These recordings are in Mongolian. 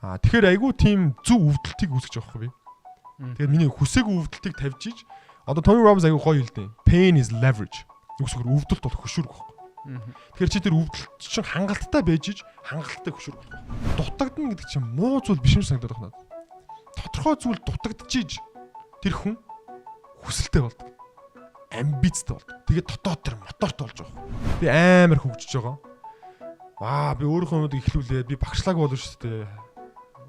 Тэгэхээр айгүй тийм зөв өвдөлтийг үүсгэж байгаа хгүй би. Тэгээд миний хүсээгүй өвдөлтийг тавьж иж одоо Tony Robbins айгүй гоё хэлдэг. Pain is leverage. Үгүйсгээр өвдөлт бол хөшүүрэг байхгүй. Тэгэхээр чи тэр өвдөлт чинь хангалттай байж иж хангалттай хөшүүрэг байхгүй. Дутагдана гэдэг чинь муу зүйл биш юм санагдаад байна. Тодорхой зүйл дутагдчихиж тэр хүн хүсэлтэй болдог. Амбицтай болдог. Тэгээд дотоод тэр моторт болж байгаа. Би амар хөгжиж байгаа. Би өөрийнхөө юмуд ихлүүлээд би багшлаагүй болно шүү дээ.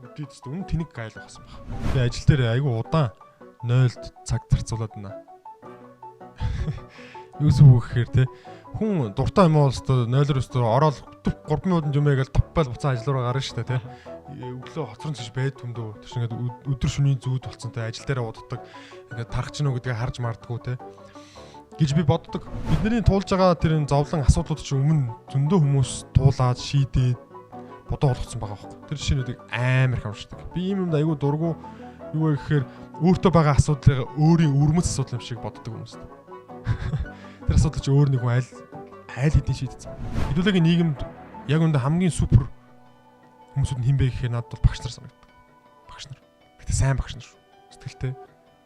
Үдийдс үнэн тэнэг гайл байсан баг. Би ажил дээр айгүй удаан 0-д цаг зарцуулаад байна. Юусуу гэхээр те хүн дуртай юм уу өстө 0-оор өстө ороод 3 минутанд юм яагаад топбал буцаа ажил руу гарна шүү дээ те. Өглөө хоцрон цэж байд хүмдөө тэр чинь ингээд өдөр шөнийн зүүд болцсон те ажил дээрээ уддаг ингээд тарах ч нүг гэдгийг харж мардггүй те гэж би боддог. Бидний туулж байгаа тэр зовлон асуудлууд чинь өмнө зөндөө хүмүүс туулаад шийдээд бодоо болгоцсон байгаа байхгүй. Тэр жишээнүүдийг амар их уншдаг. Би ийм юмд айгүй дургу юу вэ гэхээр өөртөө байгаа асуудлыг өөрийн өрмөц асуудал юм шиг боддог хүмүүс. Тэр асуудал чи өөр нэг хүн айл хэдийн шийдсэн. Хэдүүлээгийн нийгэмд яг үүндээ хамгийн супер хүмүүсүүд нь хин бэ гэхээр надад бол багш нар санагддаг. Багш нар. Гэтэ сайн багш нар шүү. Сэтгэлтэй.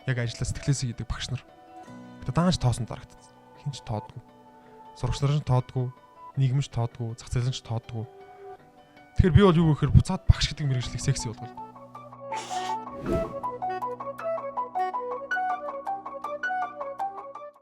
Яг ажиллаа сэтгэлээсээ хийдэг багш нар. Гэтэ даанч тоосон дарагдсан. Хинч тоодгүй. Сурагч нар ч тоодгүй, нийгэм ч тоодгүй, зах зээл ч тоодгүй. Тэгэхээр би бол юу гэхээр буцаад багш гэдэг мэргэжлийг секси болгоо.